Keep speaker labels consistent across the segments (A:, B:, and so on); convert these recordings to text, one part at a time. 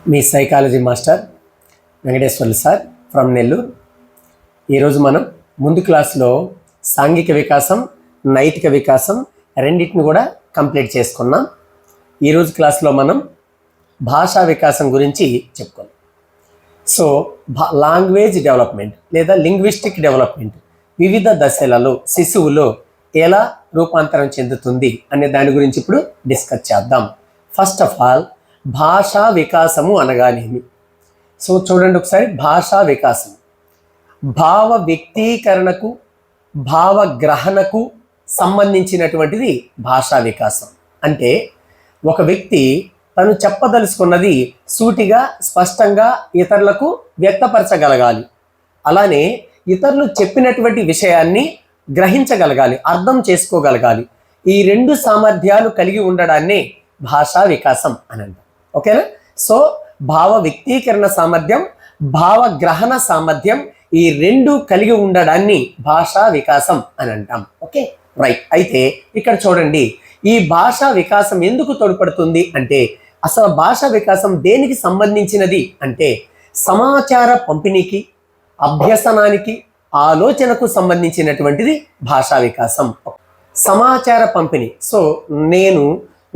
A: Me psychology master Venkateswarlu sir from Nellore. ఈరోజు మనం ముందు క్లాస్లో సాంఘిక వికాసం, నైతిక వికాసం రెండింటిని కూడా కంప్లీట్ చేసుకున్నాం. ఈరోజు క్లాస్లో మనం భాషా వికాసం గురించి చెప్పుకున్నాం. సో లాంగ్వేజ్ డెవలప్మెంట్ లేదా లింగ్విస్టిక్ డెవలప్మెంట్ వివిధ దశలలో శిశువులో ఎలా రూపాంతరం చెందుతుంది అనే దాని గురించి ఇప్పుడు డిస్కస్ చేద్దాం. ఫస్ట్ ఆఫ్ ఆల్ భాషా వికాసము అనగానేమి? సో చూడండి ఒకసారి. భాషా వికాసం భావ వ్యక్తీకరణకు, భావగ్రహణకు సంబంధించినటువంటిది భాషా వికాసం. అంటే ఒక వ్యక్తి తను చెప్పదలుచుకున్నది సూటిగా, స్పష్టంగా ఇతరులకు వ్యక్తపరచగలగాలి. అలానే ఇతరులు చెప్పినటువంటి విషయాన్ని గ్రహించగలగాలి, అర్థం చేసుకోగలగాలి. ఈ రెండు సామర్థ్యాలు కలిగి ఉండడాన్నే భాషా వికాసం అని అంటాం. ఓకేనా? సో భావ వ్యక్తీకరణ సామర్థ్యం, భావగ్రహణ సామర్థ్యం ఈ రెండు కలిగి ఉండడాన్ని భాషా వికాసం అని అంటాం. Okay, right. అయితే ఇక్కడ చూడండి, ఈ భాషా వికాసం ఎందుకు తోడ్పడుతుంది అంటే, అసలు భాషా వికాసం దేనికి సంబంధించినది అంటే సమాచార పంపిణీకి, అభ్యసనానికి, ఆలోచనకు సంబంధించినటువంటిది భాషా వికాసం. సమాచార పంపిణీ. సో నేను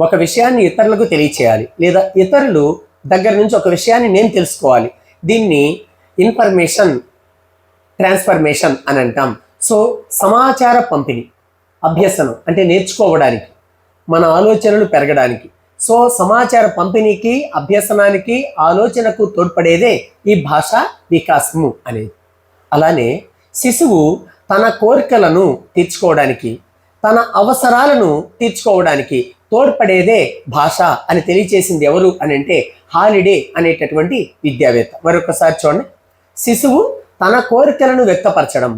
A: ఒక విషయాన్ని ఇతరులకు తెలియచేయాలి, లేదా ఇతరులు దగ్గర నుంచి ఒక విషయాన్ని నేను తెలుసుకోవాలి. దీన్ని ఇన్ఫర్మేషన్ ట్రాన్స్ఫర్మేషన్ అని అంటాం. సో సమాచార పంపిణీ, అభ్యసనం అంటే నేర్చుకోవడానికి, మన ఆలోచనలు పెరగడానికి. సో సమాచార పంపిణీకి, అభ్యసనానికి, ఆలోచనకు తోడ్పడేదే ఈ భాషా వికాసము అనేది. అలానే శిశువు తన కోరికలను తీర్చుకోవడానికి, తన అవసరాలను తీర్చుకోవడానికి తోడ్పడేదే భాష అని తెలియచేసింది ఎవరు అని అంటే హాలిడే అనేటటువంటి విద్యావేత్త. మరొకసారి చూడండి. శిశువు తన కోరికలను వ్యక్తపరచడం,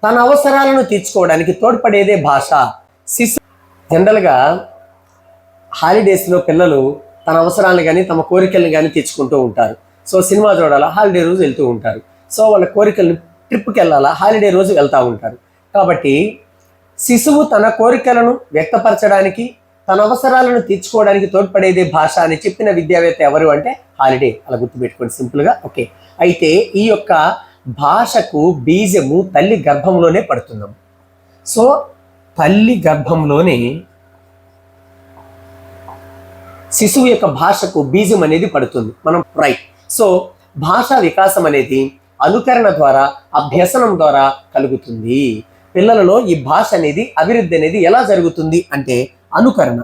A: తన అవసరాలను తీర్చుకోవడానికి తోడ్పడేదే భాష. శిశువు జనరల్గా హాలిడేస్లో పిల్లలు తన అవసరాలను కానీ తమ కోరికలను కానీ తీర్చుకుంటూ ఉంటారు. సో సినిమా చూడాలా, హాలిడే రోజు వెళ్తూ ఉంటారు. సో వాళ్ళ కోరికలను, ట్రిప్కి వెళ్ళాలా, హాలిడే రోజు వెళ్తూ ఉంటారు. కాబట్టి శిశువు తన కోరికలను వ్యక్తపరచడానికి, తన అవసరాలను తీర్చుకోవడానికి తోడ్పడేదే భాష అని చెప్పిన విద్యావేత్త ఎవరు అంటే హాలిడే. అలా గుర్తుపెట్టుకోండి సింపుల్గా. ఓకే. అయితే ఈ యొక్క భాషకు బీజము తల్లి గర్భంలోనే పడుతున్నాం. సో తల్లి గర్భంలోనే శిశువు యొక్క భాషకు బీజం అనేది పడుతుంది. మనం రైట్. సో భాషా వికాసం అనేది అనుకరణ ద్వారా, అభ్యసనం ద్వారా కలుగుతుంది. పిల్లలలో ఈ భాష అనేది, అభివృద్ధి అనేది ఎలా జరుగుతుంది అంటే అనుకరణ,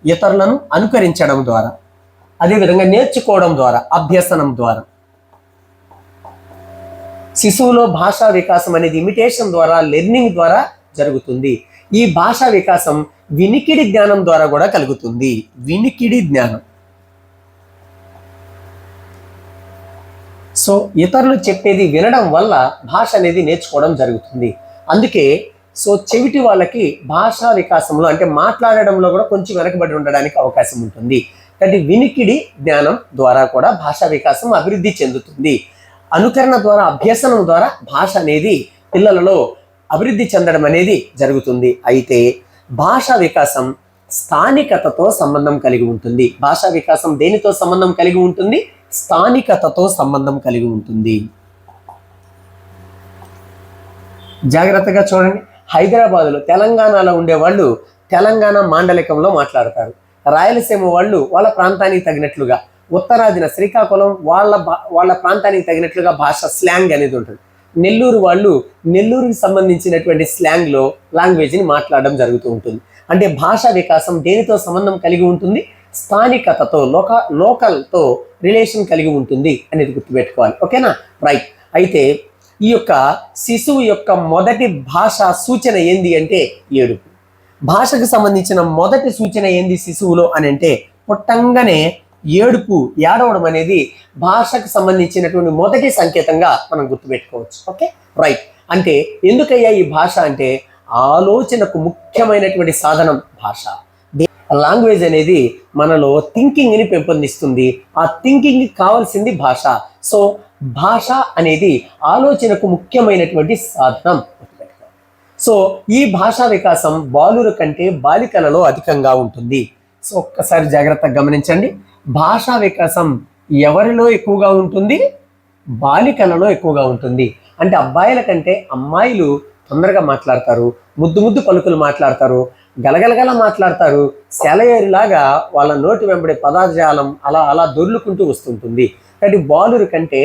A: ఇతరులను అనుకరించడం ద్వారా, అదేవిధంగా నేర్చుకోవడం ద్వారా, అభ్యసనం ద్వారా. శిశువులో భాషా వికాసం అనేది ఇమిటేషన్ ద్వారా, లెర్నింగ్ ద్వారా జరుగుతుంది. ఈ భాషా వికాసం వినికిడి జ్ఞానం ద్వారా కూడా కలుగుతుంది. వినికిడి జ్ఞానం. సో ఇతరులు చెప్పేది వినడం వల్ల భాష అనేది నేర్చుకోవడం జరుగుతుంది. అందుకే సో చెవిటి వాళ్ళకి భాషా వికాసంలో అంటే మాట్లాడడంలో కూడా కొంచెం వెనకబడి ఉండడానికి అవకాశం ఉంటుంది. కాబట్టి వినికిడి జ్ఞానం ద్వారా కూడా భాషా వికాసం అభివృద్ధి చెందుతుంది. అనుకరణ ద్వారా, అభ్యసనం ద్వారా భాష అనేది పిల్లలలో అభివృద్ధి చెందడం అనేది జరుగుతుంది. అయితే భాషా వికాసం స్థానికతతో సంబంధం కలిగి ఉంటుంది. భాషా వికాసం దేనితో సంబంధం కలిగి ఉంటుంది? స్థానికతతో సంబంధం కలిగి ఉంటుంది. జాగ్రత్తగా చూడండి. హైదరాబాదులో, తెలంగాణలో ఉండేవాళ్ళు తెలంగాణ మాండలికంలో మాట్లాడతారు. రాయలసీమ వాళ్ళు వాళ్ళ ప్రాంతానికి తగినట్లుగా, ఉత్తరాదిన శ్రీకాకుళం వాళ్ళ ప్రాంతానికి తగినట్లుగా భాష స్లాంగ్ అనేది ఉంటుంది. నెల్లూరు వాళ్ళు నెల్లూరుకి సంబంధించినటువంటి స్లాంగ్లో లాంగ్వేజ్ని మాట్లాడడం జరుగుతూ ఉంటుంది. అంటే భాషా వికాసం దేనితో సంబంధం కలిగి ఉంటుంది? స్థానికతతో, లోకల్తో రిలేషన్ కలిగి ఉంటుంది అనేది గుర్తుపెట్టుకోవాలి. ఓకేనా? రైట్. అయితే ఈ యొక్క శిశువు యొక్క మొదటి భాషా సూచన ఏంది అంటే ఏడుపు. భాషకు సంబంధించిన మొదటి సూచన ఏంది శిశువులో అని అంటే పుట్టంగానే ఏడుపు, ఏడవడం అనేది భాషకు సంబంధించినటువంటి మొదటి సంకేతంగా మనం గుర్తుపెట్టుకోవచ్చు. Okay, right. అంటే ఎందుకయ్యా ఈ భాష అంటే ఆలోచనకు ముఖ్యమైనటువంటి సాధనం భాష. లాంగ్వేజ్ అనేది మనలో థింకింగ్ని పెంపొందిస్తుంది. ఆ థింకింగ్కి కావాల్సింది భాష. సో భాష అనేది ఆలోచనకు ముఖ్యమైనటువంటి సాధనం. సో ఈ భాషా వికాసం బాలుర కంటే బాలికలలో అధికంగా ఉంటుంది. సో ఒక్కసారి జాగ్రత్తగా గమనించండి. భాషా వికాసం ఎవరిలో ఎక్కువగా ఉంటుంది? బాలికలలో ఎక్కువగా ఉంటుంది. అంటే అబ్బాయిల కంటే అమ్మాయిలు తొందరగా మాట్లాడతారు, ముద్దు ముద్దు పలుకులు మాట్లాడతారు, గలగలగల మాట్లాడతారు. సెలయేరులాగా వాళ్ళ నోటి వెంబడి పదజాలం అలా అలా దొర్లుకుంటూ వస్తుంటుంది. కాబట్టి బాలురు కంటే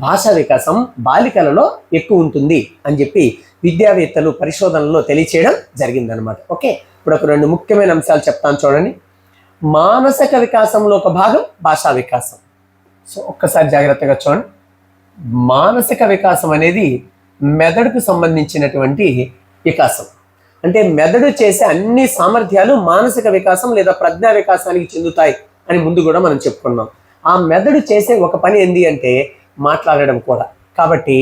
A: భాషా వికాసం బాలికలలో ఎక్కువ ఉంటుంది అని చెప్పి విద్యావేత్తలు పరిశోధనలో తెలియచేయడం జరిగిందనమాట. ఓకే, ఇప్పుడు ఒక 2 ముఖ్యమైన అంశాలు చెప్తాను చూడండి. మానసిక వికాసంలో ఒక భాగం భాషా వికాసం. ఒక్కసారి జాగ్రత్తగా చూడండి. మానసిక వికాసం అనేది మెదడుకు సంబంధించినటువంటి వికాసం. అంటే మెదడు చేసే అన్ని సామర్థ్యాలు మానసిక వికాసం లేదా ప్రజ్ఞా వికాసానికి చెందుతాయి అని ముందు కూడా మనం చెప్పుకున్నాం. ఆ మెదడు చేసే ఒక పని ఏంది అంటే మాట్లాడడం కూడా. కాబట్టి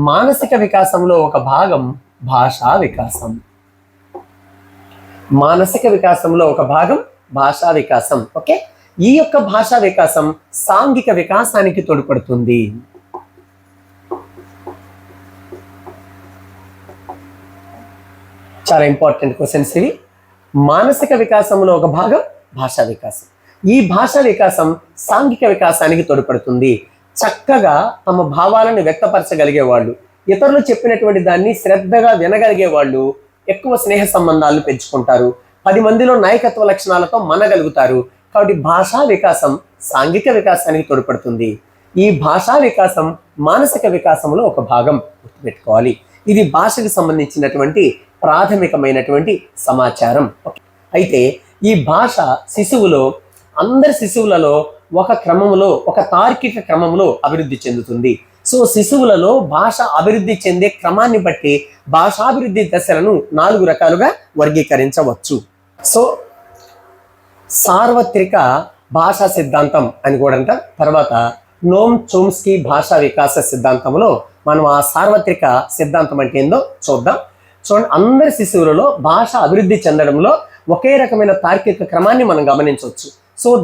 A: మానసిక వికాసంలో ఒక భాగం భాషా వికాసం. మానసిక వికాసంలో ఒక భాగం భాషా వికాసం. ఓకే, ఈ యొక్క భాషా వికాసం సాంఘిక వికాసానికి తోడ్పడుతుంది. చాలా ఇంపార్టెంట్ క్వశ్చన్స్ ఇవి. మానసిక వికాసంలో ఒక భాగం భాషా వికాసం. ఈ భాషా వికాసం సాంఘిక వికాసానికి తోడ్పడుతుంది. చక్కగా తమ భావాలను వ్యక్తపరచగలిగే వాళ్ళు, ఇతరులు చెప్పినటువంటి దాన్ని శ్రద్ధగా వినగలిగే వాళ్ళు ఎక్కువ స్నేహ సంబంధాలను పెంచుకుంటారు. 10 మందిలో నాయకత్వ లక్షణాలతో మనగలుగుతారు. కాబట్టి భాషా వికాసం సాంఘిక వికాసానికి తోడ్పడుతుంది. ఈ భాషా వికాసం మానసిక వికాసంలో ఒక భాగం గుర్తుపెట్టుకోవాలి. ఇది భాషకు సంబంధించినటువంటి ప్రాథమికమైనటువంటి సమాచారం. అయితే ఈ భాష అందరి శిశువులలో ఒక క్రమంలో, ఒక తార్కిక క్రమంలో అభివృద్ధి చెందుతుంది. శిశువులలో భాష అభివృద్ధి చెందే క్రమాన్ని బట్టి భాషాభివృద్ధి దశలను 4 రకాలుగా వర్గీకరించవచ్చు. సార్వత్రిక భాషా సిద్ధాంతం అని కూడా అంటారు. తర్వాత నోమ్ చోమ్స్కీ భాషా వికాస సిద్ధాంతంలో మనం ఆ సార్వత్రిక సిద్ధాంతం అంటే ఏందో చూద్దాం. చూడండి, అందరి శిశువులలో భాష అభివృద్ధి చెందడంలో ఒకే రకమైన తార్కిక క్రమాన్ని మనం గమనించవచ్చు.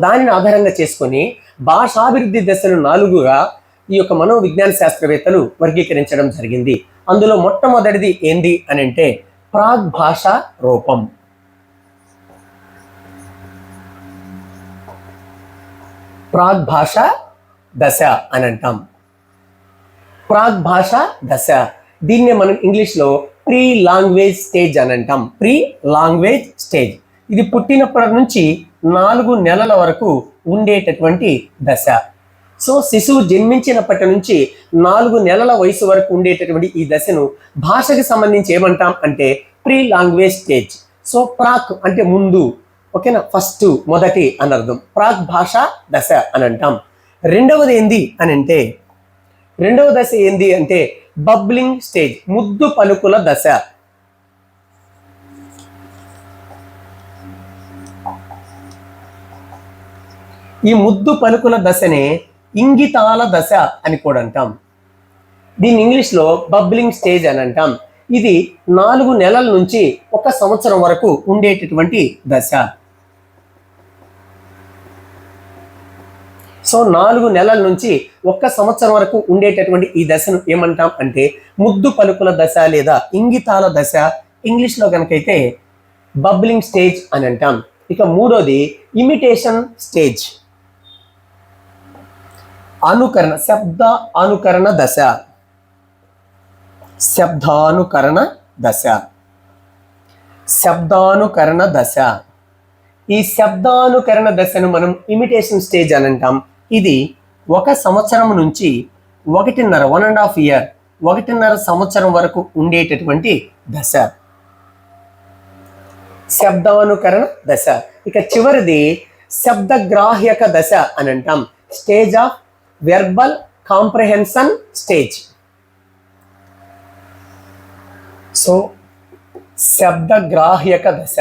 A: దానిని ఆధారంగా చేసుకొని భాషాభివృద్ధి దశలు 4గా ఈ యొక్క మనోవిజ్ఞాన శాస్త్రవేత్తలు వర్గీకరించడం జరిగింది. అందులో మొట్టమొదటిది ఏంది అని అంటే ప్రాగ్ భాషా రూపం. ప్రాగ్ భాషా దశ అని అంటాం. ప్రాగ్ భాషా దశ, దీన్నే మనం ఇంగ్లీష్లో ప్రీ లాంగ్వేజ్ స్టేజ్ అని అంటాం. Pre language stage. ఇది పుట్టినప్పటి నుంచి 4 నెలల వరకు ఉండేటటువంటి దశ. శిశువు జన్మించినప్పటి నుంచి 4 నెలల వయసు వరకు ఉండేటటువంటి ఈ దశను భాషకి సంబంధించి ఏమంటాం అంటే ప్రీ లాంగ్వేజ్ స్టేజ్. ప్రాక్ అంటే ముందు, ఓకేనా, ఫస్ట్, మొదటి అని అర్థం. ప్రాక్ భాషా దశ అని అంటాం. రెండవ దశ ఏంది అంటే బబ్లింగ్ స్టేజ్, ముద్దు పలుకుల దశ. ఈ ముద్దు పలుకుల దశనే ఇంగితాల దశ అని కూడా అంటాం. దీన్ని ఇంగ్లీష్లో బబ్లింగ్ స్టేజ్ అని అంటాం. ఇది 4 నెలల నుంచి 1 సంవత్సరం వరకు ఉండేటటువంటి దశ. 4 నెలల నుంచి 1 సంవత్సరం వరకు ఉండేటటువంటి ఈ దశను ఏమంటాం అంటే ముద్దు పలుకుల దశ లేదా ఇంగితాల దశ. ఇంగ్లీష్లో కనుకైతే బబ్లింగ్ స్టేజ్ అని అంటాం. ఇక మూడోది ఇమిటేషన్ స్టేజ్, అనుకరణ, శబ్ద అనుకరణ దశ. శబ్దానుకరణ దశ. ఈ శబ్దానుకరణ దశను మనం ఇమిటేషన్ స్టేజ్ అని అంటాం. ఇది 1 సంవత్సరం నుంచి 1.5 ఇయర్, 1.5 సంవత్సరం వరకు ఉండేటటువంటి దశ, శబ్దానుకరణ దశ. ఇక చివరిది శబ్దగ్రాహ్యక దశ అని అంటాం. Stage of verbal comprehension stage. శబ్దగ్రాహ్యక దశ.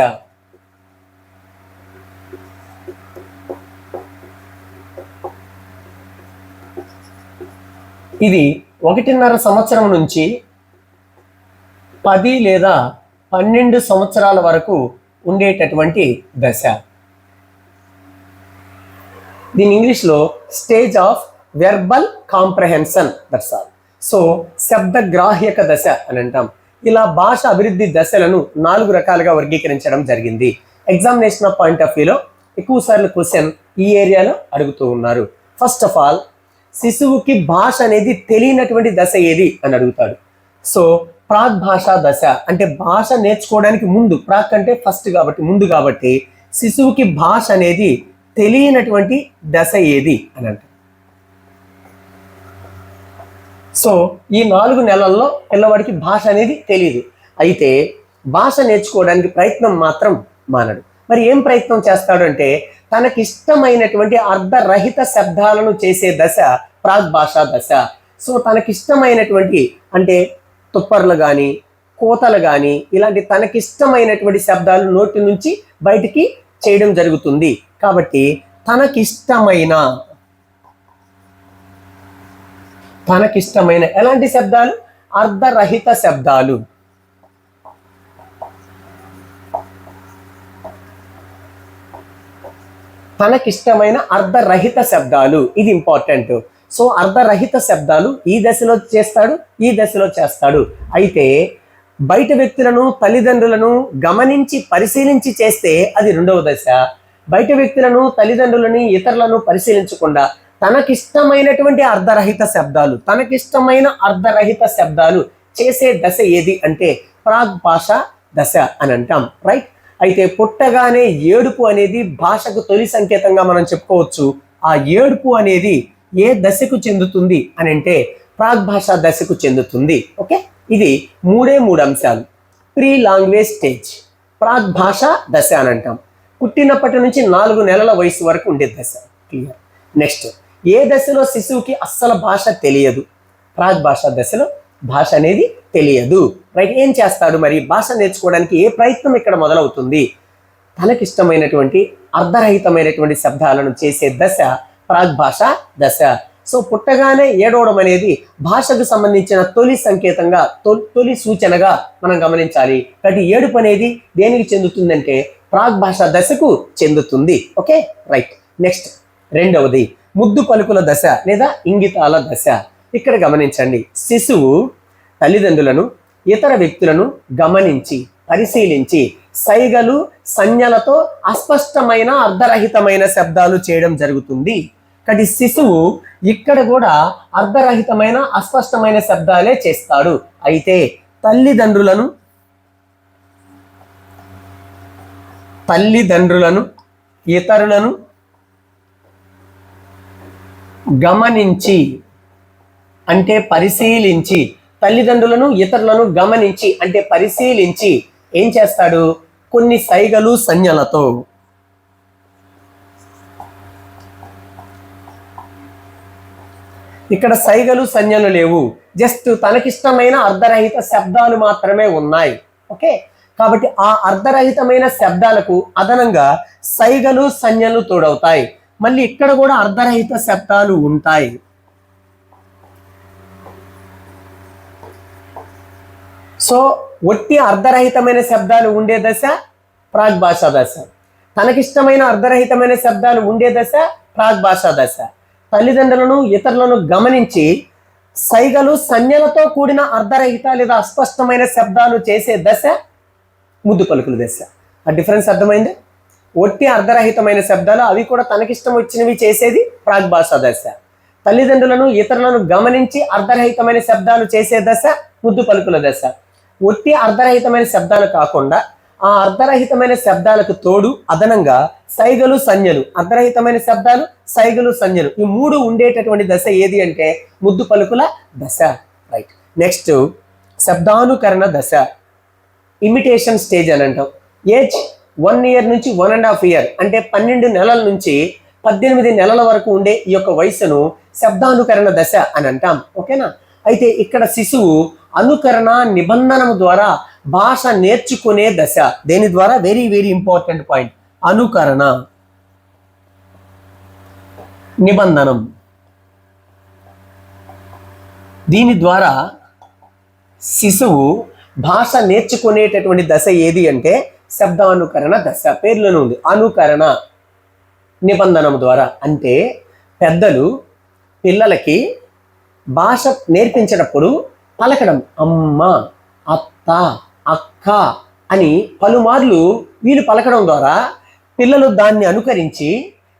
A: ఇది 1.5 సంవత్సరం నుంచి 10 లేదా 12 సంవత్సరాల వరకు ఉండేటటువంటి దశ. దీని ఇంగ్లీష్లో స్టేజ్ ఆఫ్ వెర్బల్ కాంప్రహెన్షన్ దశ. శబ్దగ్రాహ్యక దశ అని అంటాం. ఇలా భాష అభివృద్ధి దశలను 4 రకాలుగా వర్గీకరించడం జరిగింది. ఎగ్జామినేషన్ పాయింట్ ఆఫ్ వ్యూలో ఎక్కువ సార్లు క్వశ్చన్ ఈ ఏరియాలో అడుగుతూ ఉన్నారు. ఫస్ట్ ఆఫ్ ఆల్ శిశువుకి భాష అనేది తెలియనటువంటి దశ ఏది అని అడుగుతాడు. సో ప్రాక్ భాషా దశ అంటే భాష నేర్చుకోవడానికి ముందు, ప్రాక్ అంటే ఫస్ట్ కాబట్టి ముందు కాబట్టి శిశువుకి భాష అనేది తెలియనటువంటి దశ ఏది అని అంటారు. సో ఈ 4 నెలల్లో పిల్లవాడికి భాష అనేది తెలియదు. అయితే భాష నేర్చుకోవడానికి ప్రయత్నం మాత్రం మానడు. మరి ఏం ప్రయత్నం చేస్తాడు అంటే తనకిష్టమైనటువంటి అర్ధరహిత శబ్దాలను చేసే దశ ప్రాక్ భాషా దశ. సో తనకిష్టమైనటువంటి అంటే తుప్పర్లు కానీ కోతలు కానీ ఇలాంటి తనకిష్టమైనటువంటి శబ్దాలు నోటి నుంచి బయటికి చేయడం జరుగుతుంది. కాబట్టి తనకిష్టమైన ఎలాంటి శబ్దాలు? అర్ధరహిత శబ్దాలు. తనకిష్టమైన అర్ధరహిత శబ్దాలు, ఇది ఇంపార్టెంట్. సో అర్ధరహిత శబ్దాలు ఈ దశలో చేస్తాడు, ఈ దశలో చేస్తాడు. అయితే బయట వ్యక్తులను తల్లిదండ్రులను గమనించి పరిశీలించి చేస్తే అది రెండవ దశ. బయట వ్యక్తులను తల్లిదండ్రులని ఇతరులను పరిశీలించకుండా తనకిష్టమైనటువంటి అర్ధరహిత శబ్దాలు చేసే దశ ఏది అంటే ప్రాక్ భాషా దశ అని అంటాం. రైట్. అయితే పుట్టగానే ఏడుపు అనేది భాషకు తొలి సంకేతంగా మనం చెప్పుకోవచ్చు. ఆ ఏడుపు అనేది ఏ దశకు చెందుతుంది అని అంటే ప్రాక్ భాషా దశకు చెందుతుంది. ఓకే, ఇది 3 అంశాలు. ప్రీ లాంగ్వేజ్ స్టేజ్ ప్రాక్ భాషా దశ అని అంటాం. పుట్టినప్పటి నుంచి 4 నెలల వయసు వరకు ఉండే దశ. క్లియర్. నెక్స్ట్, ఏ దశలో శిశువుకి అస్సలు భాష తెలియదు? ప్రాక్ భాషా దశలో భాష అనేది తెలియదు. రైట్. ఏం చేస్తాడు మరి? భాష నేర్చుకోవడానికి ఏ ప్రయత్నం ఇక్కడ మొదలవుతుంది? తనకిష్టమైనటువంటి అర్ధరహితమైనటువంటి శబ్దాలను చేసే దశ ప్రాక్ భాషా దశ. సో పుట్టగానే ఏడవడం అనేది భాషకు సంబంధించిన తొలి సంకేతంగా, తొలి సూచనగా మనం గమనించాలి. కాబట్టి ఏడుపు అనేది దేనికి చెందుతుందంటే ప్రాక్ భాషా దశకు చెందుతుంది. Okay, right. నెక్స్ట్, రెండవది ముద్దు పలుకుల దశ లేదా ఇంగితాల దశ. ఇక్కడ గమనించండి, శిశువు తల్లిదండ్రులను ఇతర వ్యక్తులను గమనించి పరిశీలించి సైగలు సంజ్ఞలతో అస్పష్టమైన అర్ధరహితమైన శబ్దాలు చేయడం జరుగుతుంది. కాబట్టి శిశువు ఇక్కడ కూడా అర్ధరహితమైన అస్పష్టమైన శబ్దాలే చేస్తాడు. అయితే తల్లిదండ్రులను ఇతరులను గమనించి అంటే పరిశీలించి, తల్లిదండ్రులను ఇతరులను గమనించి అంటే పరిశీలించి ఏం చేస్తాడు? కొన్ని సైగలు సంజ్ఞలతో, ఇక్కడ సైగలు సంజ్ఞలు లేవు, జస్ట్ తనకిష్టమైన అర్ధరహిత శబ్దాలు మాత్రమే ఉన్నాయి. ఓకే, కాబట్టి ఆ అర్ధరహితమైన శబ్దాలకు అదనంగా సైగలు సంజ్ఞలు తోడవుతాయి. మళ్ళీ ఇక్కడ కూడా అర్ధరహిత శబ్దాలు ఉంటాయి. సో ఒట్టి అర్ధరహితమైన శబ్దాలు ఉండే దశ ప్రాక్ భాషా దశ. తనకిష్టమైన అర్ధరహితమైన శబ్దాలు ఉండే దశ ప్రాక్ భాషా దశ. తల్లిదండ్రులను ఇతరులను గమనించి సైగలు సంజ్ఞలతో కూడిన అర్ధరహిత లేదా అస్పష్టమైన శబ్దాలు చేసే దశ ముద్దు పలుకుల దశ. ఆ డిఫరెన్స్ అర్థమైంది? ఒట్టి అర్ధరహితమైన శబ్దాలు అవి కూడా తనకిష్టం వచ్చినవి చేసేది ప్రాక్ భాషా దశ. తల్లిదండ్రులను ఇతరులను గమనించి అర్ధరహితమైన శబ్దాలు చేసే దశ ముద్దు పలుకుల దశ. ఒట్టి అర్ధరహితమైన శబ్దాలు కాకుండా ఆ అర్ధరహితమైన శబ్దాలకు తోడు అదనంగా సైగలు సంజ్ఞలు, అర్ధరహితమైన శబ్దాలు సైగలు సంజ్ఞలు, ఈ 3 ఉండేటటువంటి దశ ఏది అంటే ముద్దు పలుకుల దశ. రైట్. నెక్స్ట్, శబ్దానుకరణ దశ, ఇమిటేషన్ స్టేజ్ అని అంటాం. ఏజ్ 1 year నుంచి 1.5 years అంటే 12 నెలల నుంచి 18 నెలల వరకు ఉండే ఈ యొక్క వయసును శబ్దానుకరణ దశ అని అంటాం. ఓకేనా? అయితే ఇక్కడ శిశువు అనుకరణ నిబంధనం ద్వారా భాష నేర్చుకునే దశ. దేని ద్వారా? Very very important point. అనుకరణ నిబంధనం, దీని ద్వారా శిశువు భాష నేర్చుకునేటటువంటి దశ ఏది అంటే శబ్దానుకరణ దశ. పేర్లోనే ఉంది అనుకరణ నిబంధనం ద్వారా. అంటే పెద్దలు పిల్లలకి భాష నేర్పించేటప్పుడు పలకడం అమ్మ, అత్త, అక్క అని పలుమార్లు వీళ్ళు పలకడం ద్వారా పిల్లలు దాన్ని అనుకరించి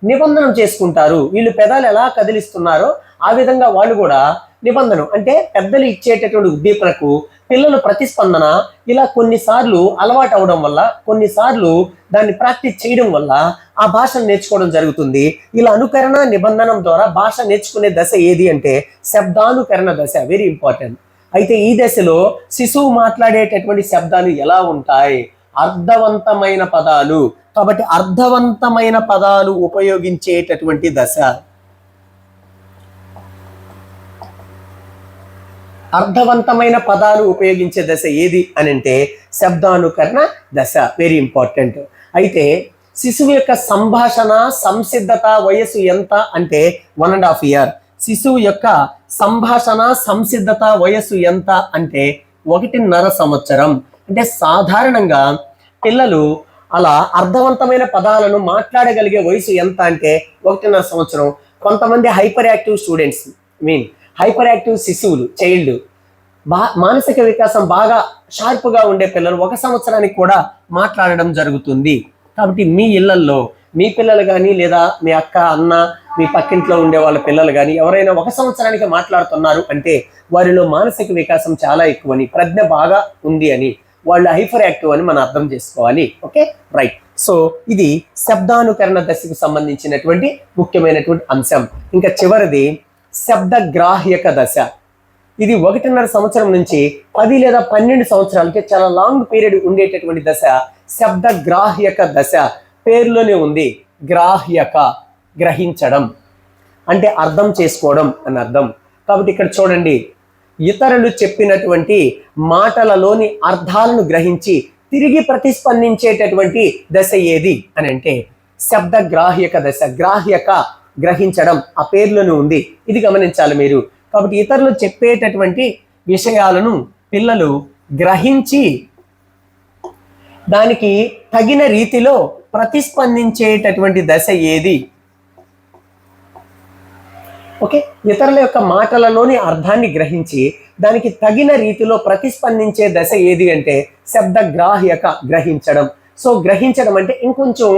A: నిబంధనం చేసుకుంటారు. వీళ్ళు పెదాలు ఎలా కదిలిస్తున్నారో ఆ విధంగా వాళ్ళు కూడా నిబంధన, అంటే పెద్దలు ఇచ్చేటటువంటి ఉద్దీపనకు పిల్లల ప్రతిస్పందన ఇలా కొన్నిసార్లు అలవాటు అవడం వల్ల, కొన్నిసార్లు దాన్ని ప్రాక్టీస్ చేయడం వల్ల ఆ భాషను నేర్చుకోవడం జరుగుతుంది. ఇలా అనుకరణ నిబంధనం ద్వారా భాష నేర్చుకునే దశ ఏది అంటే శబ్దానుకరణ దశ, వెరీ ఇంపార్టెంట్. అయితే ఈ దశలో శిశువు మాట్లాడేటటువంటి శబ్దాలు ఎలా ఉంటాయి? అర్థవంతమైన పదాలు. కాబట్టి అర్థవంతమైన పదాలు ఉపయోగించేటటువంటి దశ. అర్థవంతమైన పదాలు ఉపయోగించే దశ ఏది అని అంటే శబ్దానుకరణ దశ, వెరీ ఇంపార్టెంట్. అయితే శిశువు యొక్క సంభాషణ సంసిద్ధత వయస్సు ఎంత అంటే 1.5 year. శిశువు యొక్క సంభాషణ సంసిద్ధత వయస్సు ఎంత అంటే 1.5 సంవత్సరం. అంటే సాధారణంగా పిల్లలు అలా అర్థవంతమైన పదాలను మాట్లాడగలిగే వయసు ఎంత అంటే 1.5 సంవత్సరం. కొంతమంది hyper active students, hyper active శిశువులు, చైల్డ్, మానసిక వికాసం బాగా షార్ప్గా ఉండే పిల్లలు 1 సంవత్సరానికి కూడా మాట్లాడడం జరుగుతుంది. కాబట్టి మీ ఇళ్లల్లో మీ పిల్లలు కానీ లేదా మీ అక్క అన్న మీ పక్కింట్లో ఉండే వాళ్ళ పిల్లలు కానీ ఎవరైనా 1 సంవత్సరానికి మాట్లాడుతున్నారు అంటే వారిలో మానసిక వికాసం చాలా ఎక్కువని, ప్రజ్ఞ బాగా ఉంది అని, వాళ్ళు హైపర్ యాక్టివ్ అని మనం అర్థం చేసుకోవాలి. Okay, right. సో ఇది శబ్దానుకరణ దశకు సంబంధించినటువంటి ముఖ్యమైనటువంటి అంశం. ఇంకా చివరిది శబ్దగ్రాహ్యక దశ. ఇది 1.5 సంవత్సరం నుంచి 10 లేదా 12 సంవత్సరాలకి చాలా లాంగ్ పీరియడ్ ఉండేటటువంటి దశ శబ్దగ్రాహ్యక దశ. పేరులోనే ఉంది గ్రాహ్యక, గ్రహించడం అంటే అర్థం చేసుకోవడం అని అర్థం. కాబట్టి ఇక్కడ చూడండి, ఇతరులు చెప్పినటువంటి మాటలలోని అర్థాలను గ్రహించి తిరిగి ప్రతిస్పందించేటటువంటి దశ ఏది అని అంటే శబ్దగ్రాహ్యక దశ. గ్రాహ్యక, గ్రహించడం ఆ పేర్లోనే ఉంది, ఇది గమనించాలి మీరు. కాబట్టి ఇతరులు చెప్పేటటువంటి విషయాలను పిల్లలు గ్రహించి దానికి తగిన రీతిలో ప్రతిస్పందించేటటువంటి దశ ఏది? ఓకే, ఇతరుల యొక్క మాటలలోని అర్థాన్ని గ్రహించి దానికి తగిన రీతిలో ప్రతిస్పందించే దశ ఏది అంటే శబ్దగ్రాహ్యక, గ్రహించడం. సో గ్రహించడం అంటే ఇంకొంచెం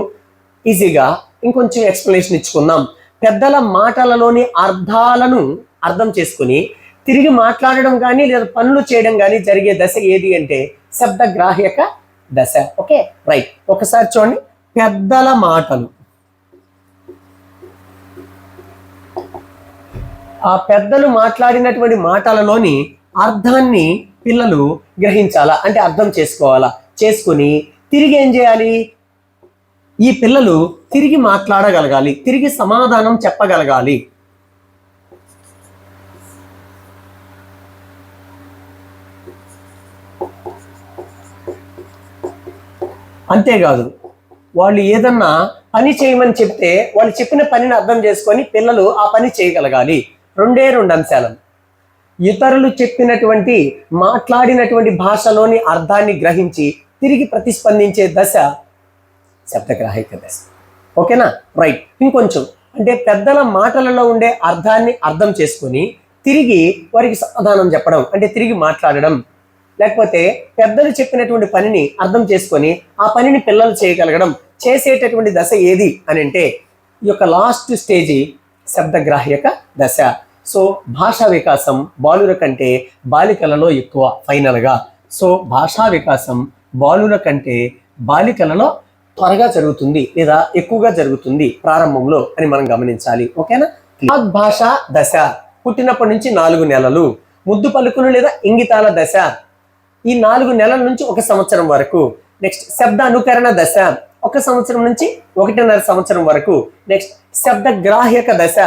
A: ఈజీగా ఇంకొంచెం ఎక్స్ప్లెనేషన్ ఇచ్చుకుందాం. పెద్దల మాటలలోని అర్థాలను అర్థం చేసుకుని తిరిగి మాట్లాడడం కానీ లేదా పనులు చేయడం కానీ జరిగే దశ ఏది అంటే శబ్దగ్రాహ్యక దశ. Okay, right. ఒకసారి చూడండి, పెద్దల మాటలు, ఆ పెద్దలు మాట్లాడినటువంటి మాటలలోని అర్థాన్ని పిల్లలు గ్రహించాలా అంటే అర్థం చేసుకోవాలా, చేసుకుని తిరిగి ఏం చేయాలి? ఈ పిల్లలు తిరిగి మాట్లాడగలగాలి, తిరిగి సమాధానం చెప్పగలగాలి. అంతేకాదు, వాళ్ళు ఏదన్నా పని చేయమని చెప్తే వాళ్ళు చెప్పిన పనిని అర్థం చేసుకొని పిల్లలు ఆ పని చేయగలగాలి. 2 అంశాలు. ఇతరులు చెప్పినటువంటి మాట్లాడినటువంటి భాషలోని అర్థాన్ని గ్రహించి తిరిగి ప్రతిస్పందించే దశ శబ్దగ్రాహ్యక దశ. ఓకేనా, రైట్. ఇంకొంచెం అంటే పెద్దల మాటలలో ఉండే అర్థాన్ని అర్థం చేసుకొని తిరిగి వారికి సమాధానం చెప్పడం అంటే తిరిగి మాట్లాడడం, లేకపోతే పెద్దలు చెప్పినటువంటి పనిని అర్థం చేసుకొని ఆ పనిని పిల్లలు చేయగలగడం, చేసేటటువంటి దశ ఏది అని అంటే ఈ యొక్క లాస్ట్ స్టేజీ శబ్దగ్రాహ్యక దశ. సో భాషా వికాసం బాలుర కంటే బాలికలలో ఎక్కువ ఫైనల్గా. సో భాషా వికాసం బాలుర కంటే బాలికలలో త్వరగా జరుగుతుంది లేదా ఎక్కువగా జరుగుతుంది ప్రారంభంలో అని మనం గమనించాలి. ఓకేనా. భాష దశ పుట్టినప్పటి నుంచి 4 నెలలు. ముద్దు పలుకులు లేదా ఇంగితాల దశ ఈ 4 నెలల నుంచి 1 సంవత్సరం వరకు. నెక్స్ట్ శబ్ద అనుకరణ దశ 1 సంవత్సరం నుంచి 1.5 సంవత్సరం వరకు. నెక్స్ట్ శబ్దగ్రాహ్యక దశ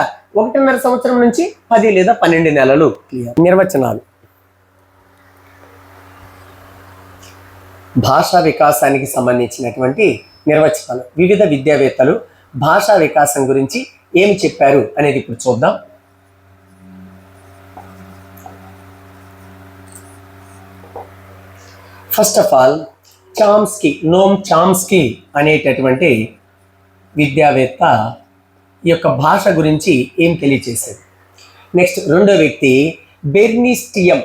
A: 1.5 సంవత్సరం నుంచి 10 లేదా 12 నెలలు. నిర్వచనాలు. భాషా వికాసానికి సంబంధించినటువంటి నిర్వచనాలు. వివిధ విద్యావేత్తలు భాషా వికాసం గురించి ఏమి చెప్పారు అనేది ఇప్పుడు చూద్దాం. First of all Chomsky, నోమ్ Chomsky అనేటటువంటి విద్యావేత్త ఈ యొక్క భాష గురించి ఏం తెలియచేశారు. నెక్స్ట్ రెండో వ్యక్తి బెర్నిస్టియం.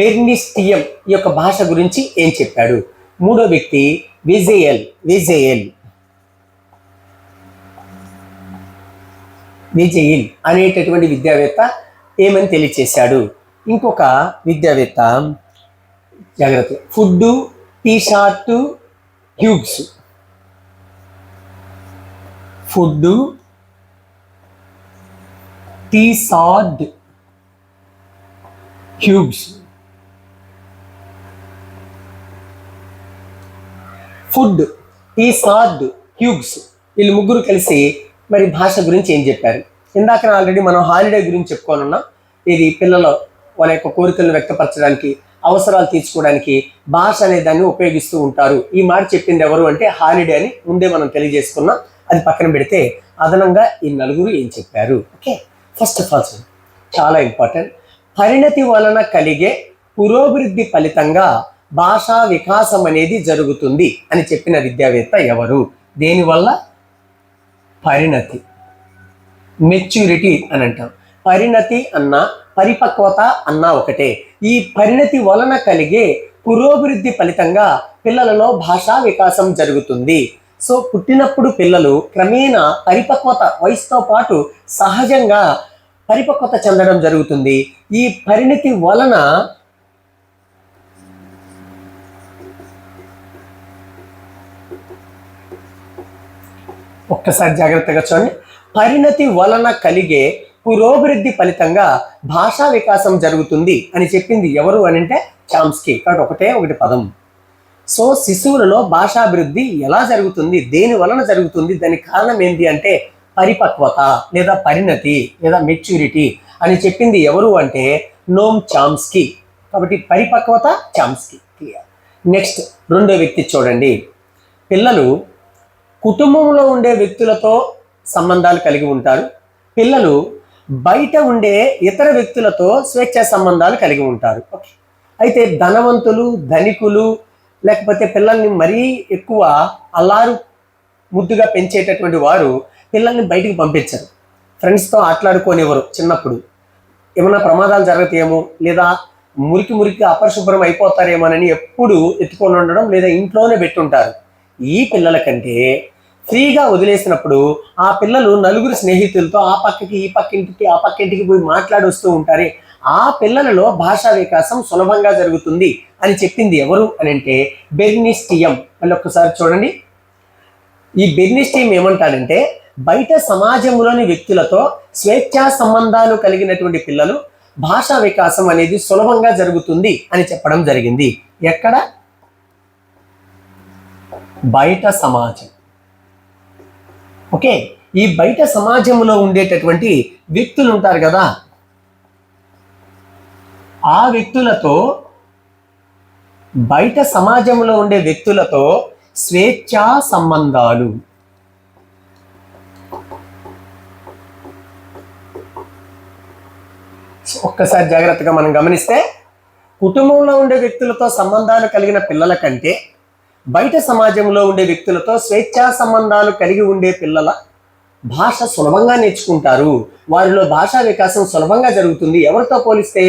A: బెర్నిస్టియం ఈ యొక్క భాష గురించి ఏం చెప్పాడు? మూడో వ్యక్తి విజేయల్ అనేటటువంటి విద్యావేత్త ఏమని తెలియచేశాడు? ఇంకొక విద్యావేత్త జాగ్రత్త, ఫుడ్ టీ షార్ట్ హ్యూగ్స్, ఫుడ్ టీ షార్ట్ హ్యూగ్స్, ఫుడ్ టీ షార్ట్ హ్యూగ్స్ వీళ్ళు ముగ్గురు కలిసి మరి భాష గురించి ఏం చెప్పారు? ఇందాక ఆల్రెడీ మనం హాలిడే గురించి చెప్పుకోనున్నాం. ఇది పిల్లల వాళ్ళ యొక్క కోరికలను వ్యక్తపరచడానికి, అవసరాలు తీర్చుకోవడానికి భాష అనే దాన్ని ఉపయోగిస్తూ ఉంటారు. ఈ మాట చెప్పింది ఎవరు అంటే హాలిడే అని ముందే మనం తెలియజేసుకున్నాం. అది పక్కన పెడితే అదనంగా ఈ నలుగురు ఏం చెప్పారు? ఓకే, ఫస్ట్ ఆఫ్ ఆల్ చాలా ఇంపార్టెంట్, పరిణతి వలన కలిగే పురోభివృద్ధి ఫలితంగా భాషా వికాసం అనేది జరుగుతుంది అని చెప్పిన విద్యావేత్త ఎవరు? దేనివల్ల? పరిణతి, మెచ్యూరిటీ అని అంటాం. పరిణతి అన్న పరిపక్వత అన్న ఒకటే. ఈ పరిణతి వలన కలిగే పురోభివృద్ధి ఫలితంగా పిల్లలలో భాషా వికాసం జరుగుతుంది. సో పుట్టినప్పుడు పిల్లలు క్రమేణా పరిపక్వత వయసుతో పాటు సహజంగా పరిపక్వత చెందడం జరుగుతుంది. ఈ పరిణతి వలన ఒక్కసారి జాగ్రత్తగా చూడండి, పరిణతి వలన కలిగే పురోభివృద్ధి ఫలితంగా భాషా వికాసం జరుగుతుంది అని చెప్పింది ఎవరు అని అంటే చామ్స్కీ. కాబట్టి ఒకటి పదం. సో శిశువులలో భాషాభివృద్ధి ఎలా జరుగుతుంది, దేని వలన జరుగుతుంది, దానికి కారణం ఏంటి అంటే పరిపక్వత లేదా పరిణతి లేదా మెచ్యూరిటీ అని చెప్పింది ఎవరు అంటే నోమ్ చామ్స్కీ. కాబట్టి పరిపక్వత చామ్స్కీ. క్లియర్. నెక్స్ట్ రెండో వ్యక్తి చూడండి, పిల్లలు కుటుంబంలో ఉండే వ్యక్తులతో సంబంధాలు కలిగి ఉంటారు. పిల్లలు బయట ఉండే ఇతర వ్యక్తులతో స్వేచ్ఛా సంబంధాలు కలిగి ఉంటారు. ఓకే, అయితే ధనవంతులు, ధనికులు లేకపోతే పిల్లల్ని మరీ ఎక్కువ అల్లారు ముద్దుగా పెంచేటటువంటి వారు పిల్లల్ని బయటికి పంపించరు. ఫ్రెండ్స్తో ఆటలాడుకోనివ్వరు. చిన్నప్పుడు ఏమైనా ప్రమాదాలు జరుగుతాయేమో లేదా మురికి అపరిశుభ్రం అయిపోతారేమోనని ఎప్పుడు ఎత్తుకొని ఉండడం లేదా ఇంట్లోనే పెట్టుంటారు. ఈ పిల్లల కంటే ఫ్రీగా వదిలేసినప్పుడు ఆ పిల్లలు నలుగురు స్నేహితులతో ఆ పక్కకి ఈ పక్కింటికి ఆ పక్కింటికి పోయి మాట్లాడి వస్తూ ఉంటారే, ఆ పిల్లలలో భాషా వికాసం సులభంగా జరుగుతుంది అని చెప్పింది ఎవరు అని అంటే బెర్నిస్టియం. మళ్ళీ ఒక్కసారి చూడండి, ఈ బెర్నిస్టియం ఏమంటాడంటే బయట సమాజంలోని వ్యక్తులతో స్వేచ్ఛా సంబంధాలు కలిగినటువంటి పిల్లలు భాషా వికాసం అనేది సులభంగా జరుగుతుంది అని చెప్పడం జరిగింది. ఎక్కడ? బయట సమాజం. ఓకే, ఈ బయట సమాజంలో ఉండేటటువంటి వ్యక్తులు ఉంటారు కదా, ఆ వ్యక్తులతో బయట సమాజంలో ఉండే వ్యక్తులతో స్వేచ్ఛా సంబంధాలు, ఒక్కసారి జాగ్రత్తగా మనం గమనిస్తే కుటుంబంలో ఉండే వ్యక్తులతో సంబంధాలు కలిగిన పిల్లల కంటే బయట సమాజంలో ఉండే వ్యక్తులతో స్వేచ్ఛా సంబంధాలు కలిగి ఉండే పిల్లల భాష సులభంగా నేర్చుకుంటారు. వారిలో భాషా వికాసం సులభంగా జరుగుతుంది. ఎవరితో పోలిస్తే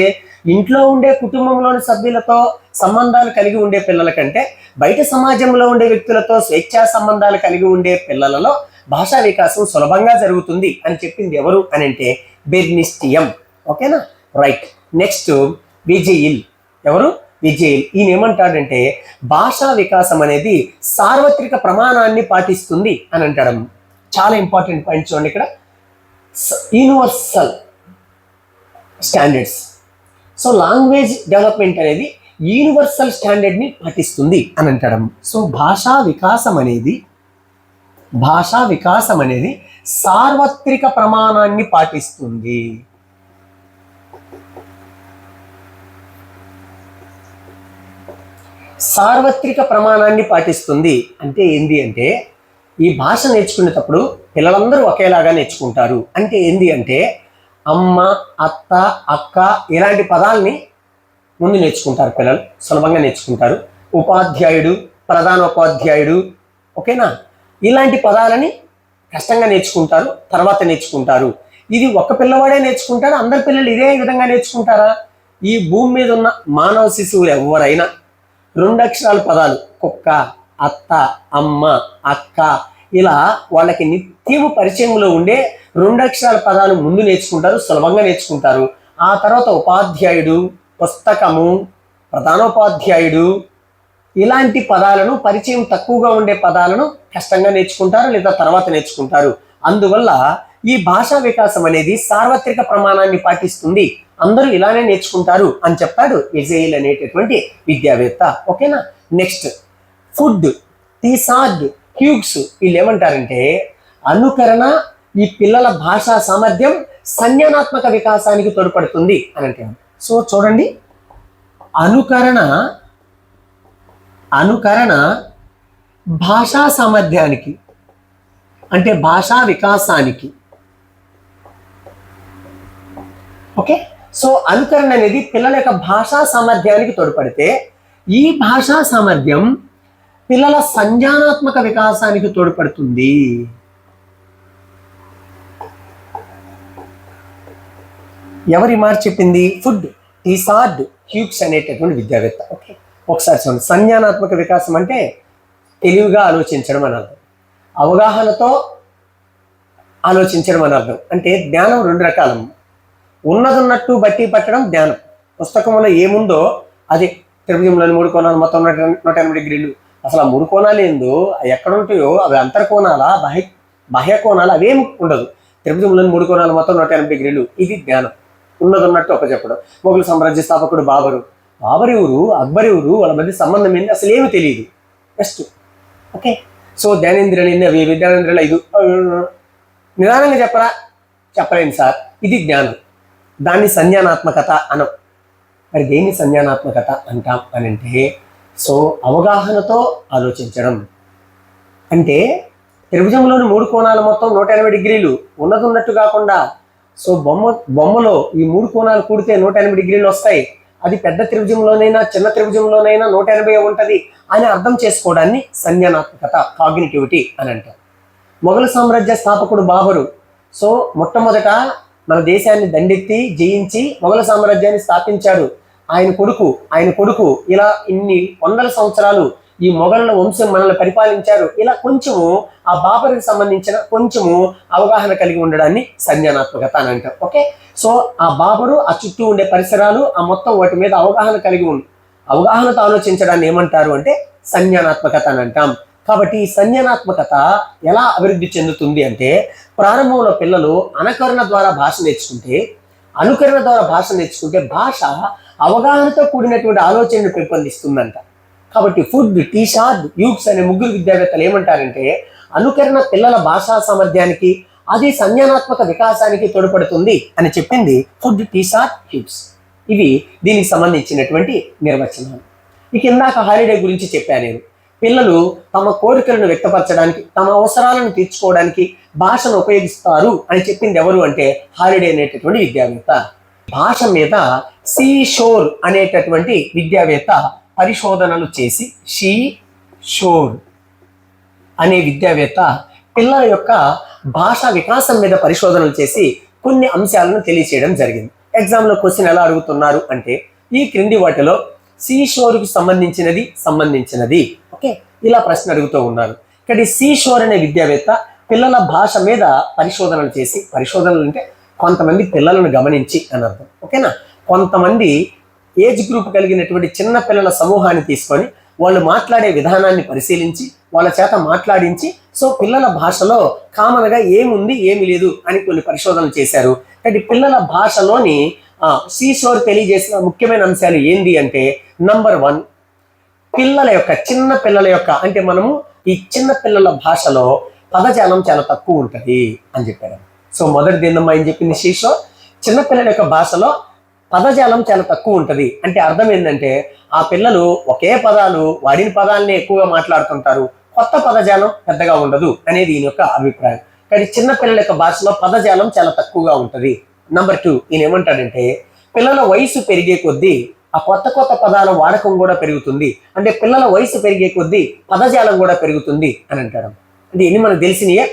A: ఇంట్లో ఉండే కుటుంబంలోని సభ్యులతో సంబంధాలు కలిగి ఉండే పిల్లల కంటే బయట సమాజంలో ఉండే వ్యక్తులతో స్వేచ్ఛా సంబంధాలు కలిగి ఉండే పిల్లలలో భాషా వికాసం సులభంగా జరుగుతుంది అని చెప్పింది ఎవరు అని అంటే బెర్నిస్టియం. ఓకేనా, రైట్. నెక్స్ట్ విజయిల్. ఎవరు? విజయిల్. ఈయన ఏమంటాడంటే భాషా వికాసం అనేది సార్వత్రిక ప్రమాణాన్ని పాటిస్తుంది అని అంటాడు. చాలా ఇంపార్టెంట్ పాయింట్ చూడండి ఇక్కడ, universal standards. So language development అనేది యూనివర్సల్ స్టాండర్డ్ని పాటిస్తుంది అని అంటాడు. సో భాషా వికాసం అనేది సార్వత్రిక ప్రమాణాన్ని పాటిస్తుంది. సార్వత్రిక ప్రమాణాన్ని పాటిస్తుంది అంటే ఏంది అంటే ఈ భాష నేర్చుకునేటప్పుడు పిల్లలందరూ ఒకేలాగా నేర్చుకుంటారు. అంటే ఏంది అంటే అమ్మ, అత్త, అక్క ఇలాంటి పదాలని ముందు నేర్చుకుంటారు. పిల్లలు సులభంగా నేర్చుకుంటారు. ఉపాధ్యాయుడు, ప్రధానోపాధ్యాయుడు, ఓకేనా, ఇలాంటి పదాలని కష్టంగా నేర్చుకుంటారు, తర్వాత నేర్చుకుంటారు. ఇది ఒక పిల్లవాడే నేర్చుకుంటారు, అందరి పిల్లలు ఇదే విధంగా నేర్చుకుంటారా? ఈ భూమి మీద ఉన్న మానవ శిశువులు ఎవరైనా 2 అక్షరాల పదాలు కుక్క, అత్త, అమ్మ, అక్క ఇలా వాళ్ళకి నిత్యము పరిచయంలో ఉండే 2 అక్షరాల పదాలు ముందు నేర్చుకుంటారు, సులభంగా నేర్చుకుంటారు. ఆ తర్వాత ఉపాధ్యాయుడు, పుస్తకము, ప్రధానోపాధ్యాయుడు ఇలాంటి పదాలను, పరిచయం తక్కువగా ఉండే పదాలను కష్టంగా నేర్చుకుంటారు లేదా తర్వాత నేర్చుకుంటారు. అందువల్ల ఈ భాషా వికాసం అనేది సార్వత్రిక ప్రమాణాన్ని పాటిస్తుంది, అందరూ ఇలానే నేర్చుకుంటారు అని చెప్తాడు ఎజైల్ అనేటటువంటి విద్యావేత్త. ఓకేనా. నెక్స్ట్ ఫుడ్, టీసార్డ్, హ్యూగ్స్ వీళ్ళు ఏమంటారంటే అనుకరణ ఈ పిల్లల భాషా సామర్థ్యం సంజ్ఞానాత్మక వికాసానికి తోడ్పడుతుంది అని అంటారు. సో చూడండి, అనుకరణ భాషా సామర్థ్యానికి అంటే భాషా వికాసానికి. ఓకే. సో అనుకరణ అనేది పిల్లల యొక్క భాషా సామర్థ్యానికి తోడ్పడితే ఈ భాషా సామర్థ్యం పిల్లల సంజ్ఞానాత్మక వికాసానికి తోడ్పడుతుంది. ఎవరి మాట చెప్పింది? ఫుడ్, టీసార్డ్, హ్యూగ్స్ అనేటటువంటి విద్యావేత్త. ఓకే, ఒకసారి చూడండి. సంజ్ఞానాత్మక వికాసం అంటే తెలివిగా ఆలోచించడం అని అర్థం, అవగాహనతో ఆలోచించడం అని అర్థం. అంటే జ్ఞానం 2 రకాలు. ఉన్నదున్నట్టు బట్టి పట్టడం జ్ఞానం. పుస్తకంలో ఏముందో అది త్రిభుజంలోని 3 కోణాలు మొత్తం 180 డిగ్రీలు. అసలు ఆ 3 కోణాలు ఏందో ఎక్కడ ఉంటాయో అవి అంతర్కోణాల, బాహ్య కోణాలు అవేమి ఉండదు. త్రిభుజంలోని 3 కోణాలు మొత్తం 180 డిగ్రీలు. ఇది జ్ఞానం. ఉన్నదున్నట్టు ఒక చెప్పడం. మొఘల్ సామ్రాజ్య స్థాపకుడు బాబరు ఎవరు, అక్బర్ ఎవరు, వాళ్ళ మధ్య సంబంధం ఏంటి అసలు ఏమి తెలియదు. Next okay. సో జ్ఞానేంద్రియాలు అవి విజ్ఞానేంద్రియాలు 5 నిదానంగా చెప్పరా? చెప్పలేను సార్. ఇది జ్ఞానం. దాన్ని సంజ్ఞానాత్మకత అనం. మరి దేన్ని సంజ్ఞానాత్మకత అంటాం అని అంటే, సో అవగాహనతో ఆలోచించడం అంటే త్రిభుజంలోని 3 కోణాలు మొత్తం 180 డిగ్రీలు ఉన్నదున్నట్టు కాకుండా, సో బొమ్మలో ఈ 3 కోణాలు కూడితే 180 డిగ్రీలు వస్తాయి. అది పెద్ద త్రిభుజంలోనైనా చిన్న త్రిభుజంలోనైనా 180 ఉంటుంది అని అర్థం చేసుకోవడాన్ని సంజ్ఞానాత్మకత, కాగ్నిటివిటీ అని అంటారు. మొఘల్ సామ్రాజ్య స్థాపకుడు బాబరు సో మొట్టమొదట మన దేశాన్ని దండెత్తి జయించి మొఘల్ సామ్రాజ్యాన్ని స్థాపించాడు. ఆయన కొడుకు ఇలా ఇన్ని వందల సంవత్సరాలు ఈ మొఘలుల వంశం మనల్ని పరిపాలించారు. ఇలా కొంచెము ఆ బాబర్కి సంబంధించిన కొంచెము అవగాహన కలిగి ఉండడాన్ని సంజ్ఞానాత్మకత అని అంటాం. ఓకే. సో ఆ బాబరు, ఆ చుట్టూ ఉండే పరిసరాలు, ఆ మొత్తం వాటి మీద అవగాహనతో ఆలోచించడాన్ని ఏమంటారు అంటే సంజ్ఞానాత్మకత అని అంటాం. కాబట్టి ఈ సంజ్ఞానాత్మకత ఎలా అభివృద్ధి చెందుతుంది అంటే, ప్రారంభంలో పిల్లలు అనుకరణ ద్వారా భాష నేర్చుకుంటే భాష అవగాహనతో కూడినటువంటి ఆలోచనను పెంపొందిస్తుందంట. కాబట్టి ఫుడ్, టీసార్డ్, హ్యూగ్స్ అనే 3 విద్యావేత్తలు ఏమంటారంటే అనుకరణ పిల్లల భాషా సామర్థ్యానికి, అది సంజ్ఞానాత్మక వికాసానికి తోడ్పడుతుంది అని చెప్పింది ఫుడ్, టీసార్డ్, హ్యూగ్స్. ఇవి దీనికి సంబంధించినటువంటి నిర్వచనాలు. ఇక ఇందాక హాలిడే గురించి చెప్పాను నేను. పిల్లలు తమ కోరికలను వ్యక్తపరచడానికి, తమ అవసరాలను తీర్చుకోవడానికి భాషను ఉపయోగిస్తారు అని చెప్పింది ఎవరు అంటే హాలిడే అనేటటువంటి విద్యావేత్త. భాష మీద షోర్ అనేటటువంటి విద్యావేత్త పరిశోధనలు చేసి, షోర్ అనే విద్యావేత్త పిల్లల యొక్క భాషా వికాసం మీద పరిశోధనలు చేసి కొన్ని అంశాలను తెలియచేయడం జరిగింది. ఎగ్జామ్లో క్వశ్చన్ ఎలా అడుగుతున్నారు అంటే, ఈ క్రింది వాటిలో షోర్కి సంబంధించినది ఓకే, ఇలా ప్రశ్న అడుగుతూ ఉన్నారు. ఇక్కడ షోర్ అనే విద్యావేత్త పిల్లల భాష మీద పరిశోధనలు అంటే కొంతమంది పిల్లలను గమనించి అని అర్థం. ఓకేనా. కొంతమంది ఏజ్ గ్రూప్ కలిగినటువంటి చిన్న పిల్లల సమూహాన్ని తీసుకొని వాళ్ళు మాట్లాడే విధానాన్ని పరిశీలించి వాళ్ళ చేత మాట్లాడించి, సో పిల్లల భాషలో కామన్గా ఏముంది ఏమి లేదు అని కొన్ని పరిశోధనలు చేశారు. కాబట్టి పిల్లల భాషలోని షోర్ తెలియజేసిన ముఖ్యమైన అంశాలు ఏంది అంటే, నంబర్ 1 చిన్న పిల్లల యొక్క అంటే మనము ఈ చిన్న పిల్లల భాషలో పదజాలం చాలా తక్కువ ఉంటుంది అని చెప్పారు. సో మొదటిది ఏందమ్మా ఏం చెప్పింది షోర్? చిన్నపిల్లల యొక్క భాషలో పదజాలం చాలా తక్కువ ఉంటుంది అంటే అర్థం ఏంటంటే, ఆ పిల్లలు ఒకే పదాలు వాడిన పదాలనే ఎక్కువగా మాట్లాడుతుంటారు, కొత్త పదజాలం పెద్దగా ఉండదు అనేది ఈయన యొక్క అభిప్రాయం. కానీ చిన్నపిల్లల యొక్క భాషలో పదజాలం చాలా తక్కువగా ఉంటుంది. నంబర్ 2 ఈయన ఏమంటాడంటే, పిల్లల వయసు పెరిగే కొద్దీ ఆ కొత్త పదాల వాడకం కూడా పెరుగుతుంది. అంటే పిల్లల వయసు పెరిగే కొద్దీ పదజాలం కూడా పెరుగుతుంది అని అంటాడు. అంటే ఎన్ని మనకు తెలిసినాయే,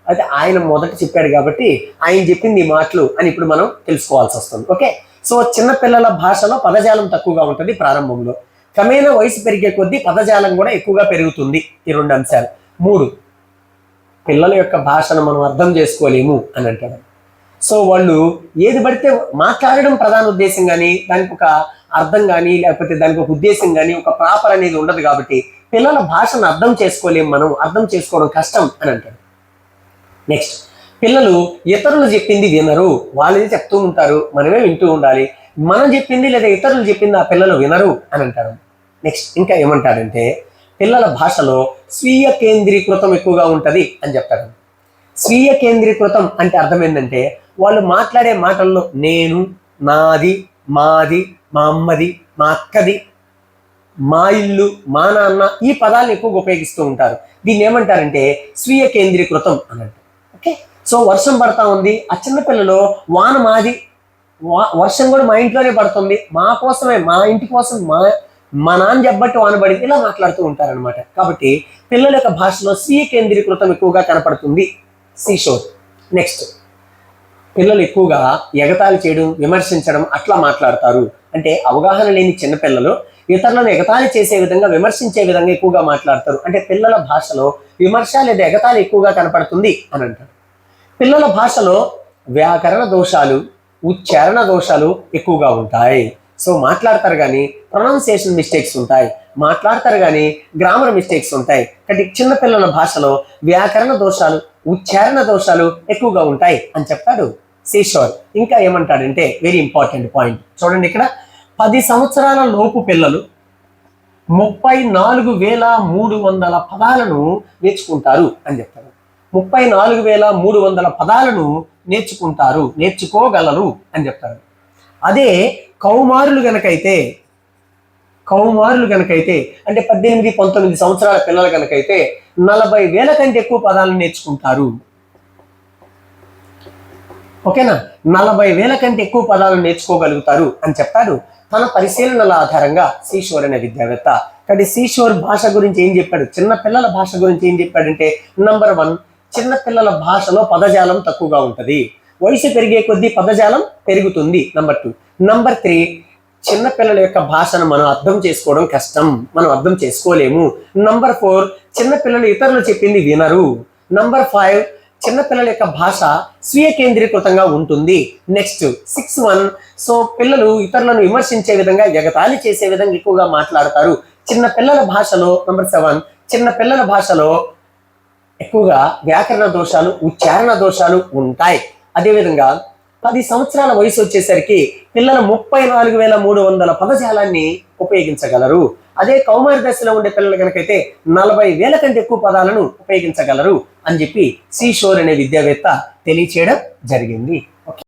A: అయితే ఆయన మొదట చెప్పాడు కాబట్టి ఆయన చెప్పింది ఈ మాటలు అని ఇప్పుడు మనం తెలుసుకోవాల్సి వస్తుంది. ఓకే. సో చిన్నపిల్లల భాషలో పదజాలం తక్కువగా ఉంటుంది ప్రారంభంలో. క్రమేణా వయసు పెరిగే కొద్దీ పదజాలం కూడా ఎక్కువగా పెరుగుతుంది. ఈ 2 అంశాలు. 3, పిల్లల యొక్క భాషను మనం అర్థం చేసుకోలేము అని అంటాడు. సో వాళ్ళు ఏది పడితే మాట్లాడడం ప్రధాన ఉద్దేశం కానీ, దానికి ఒక అర్థం కానీ, లేకపోతే దానికి ఒక ఉద్దేశం కానీ, ఒక ప్రాపర్ అనేది ఉండదు. కాబట్టి పిల్లల భాషను అర్థం చేసుకోలేము, మనం అర్థం చేసుకోవడం కష్టం అని అంటాడు. నెక్స్ట్, పిల్లలు ఇతరులు చెప్పింది వినరు. వాళ్ళది చెప్తూ ఉంటారు, మనమే వింటూ ఉండాలి. మనం చెప్పింది లేదా ఇతరులు చెప్పింది ఆ పిల్లలు వినరు అని అంటారు. నెక్స్ట్ ఇంకా ఏమంటాడంటే, పిల్లల భాషలో స్వీయ కేంద్రీకృతం ఎక్కువగా ఉంటుంది అని చెప్తాడు. స్వీయ కేంద్రీకృతం అంటే అర్థం ఏంటంటే, వాళ్ళు మాట్లాడే మాటల్లో నేను, నాది, మాది, మా అమ్మది, మా అక్కది, మా ఇల్లు, మా నాన్న ఈ పదాలను ఎక్కువగా ఉపయోగిస్తూ ఉంటారు. దీన్ని ఏమంటారంటే స్వీయ కేంద్రీకృతం అని అంటారు. ఓకే, సో వర్షం పడతా ఉంది, ఆ చిన్నపిల్లలో వాన మాది, వర్షం కూడా మా ఇంట్లోనే పడుతుంది, మా కోసమే, మా ఇంటి కోసం, మా నాన్న చెప్పబట్టి వాన పడింది, ఇలా మాట్లాడుతూ ఉంటారనమాట. కాబట్టి పిల్లల యొక్క భాషలో స్వీయ కేంద్రీకృతం ఎక్కువగా కనపడుతుంది. సీషోర్. నెక్స్ట్, పిల్లలు ఎక్కువగా ఎగతాళి చేయడం, విమర్శించడం అట్లా మాట్లాడతారు. అంటే అవగాహన లేని చిన్నపిల్లలు ఇతరులను ఎగతాళి చేసే విధంగా, విమర్శించే విధంగా ఎక్కువగా మాట్లాడతారు. అంటే పిల్లల భాషలో విమర్శ లేదా ఎగతాళి ఎక్కువగా కనపడుతుంది అని అంటారు. పిల్లల భాషలో వ్యాకరణ దోషాలు, ఉచ్చారణ దోషాలు ఎక్కువగా ఉంటాయి. సో మాట్లాడతారు కానీ ప్రొనౌన్సియేషన్ మిస్టేక్స్ ఉంటాయి, మాట్లాడతారు కానీ గ్రామర్ మిస్టేక్స్ ఉంటాయి. కాబట్టి చిన్నపిల్లల భాషలో వ్యాకరణ దోషాలు, ఉచ్చారణ దోషాలు ఎక్కువగా ఉంటాయి అని చెప్తాడు సీషోర్. ఇంకా ఏమంటాడంటే వెరీ ఇంపార్టెంట్ పాయింట్ చూడండి. ఇక్కడ 10 సంవత్సరాల లోపు పిల్లలు 34,300 పదాలను నేర్చుకుంటారు అని చెప్తారు. 34,300 పదాలను నేర్చుకోగలరు అని చెప్తారు. అదే కౌమారులు గనకైతే అంటే 18-19 సంవత్సరాల పిల్లలు గనకైతే 40,000 కంటే ఎక్కువ పదాలను నేర్చుకుంటారు. ఓకేనా, 40,000 కంటే ఎక్కువ పదాలను నేర్చుకోగలుగుతారు అని చెప్తాడు తన పరిశీలనల ఆధారంగా సీషోర్ అనే విద్యావేత్త. కాబట్టి సీషోర్ భాష గురించి ఏం చెప్పాడు, చిన్న పిల్లల భాష గురించి ఏం చెప్పాడంటే, నంబర్ 1, చిన్న పిల్లల భాషలో పదజాలం తక్కువగా ఉంటుంది, వయసు పెరిగే కొద్దీ పదజాలం పెరుగుతుంది. నంబర్ 2. నంబర్ 3, చిన్న పిల్లల యొక్క భాషను మనం అర్థం చేసుకోవడం కష్టం, మనం అర్థం చేసుకోలేము. నంబర్ 4, చిన్న పిల్లలు ఇతరులు చెప్పింది వినరు. నంబర్ 5, చిన్నపిల్లల యొక్క భాష స్వీయ కేంద్రీకృతంగా ఉంటుంది. నెక్స్ట్ 6.1, సో పిల్లలు ఇతరులను విమర్శించే విధంగా, ఎగతాళి చేసే విధంగా ఎక్కువగా మాట్లాడతారు చిన్న పిల్లల భాషలో. నంబర్ 7, చిన్న పిల్లల భాషలో ఎక్కువగా వ్యాకరణ దోషాలు, ఉచ్చారణ దోషాలు ఉంటాయి. అదేవిధంగా 10 సంవత్సరాల వయసు వచ్చేసరికి పిల్లలు 34,300 పదజాలాన్ని ఉపయోగించగలరు. అదే కౌమార దశలో ఉండే పిల్లలు కనుకైతే 40,000 కంటే ఎక్కువ పదాలను ఉపయోగించగలరు అని చెప్పి సీషోర్ అనే విద్యావేత్త తెలియచేయడం జరిగింది.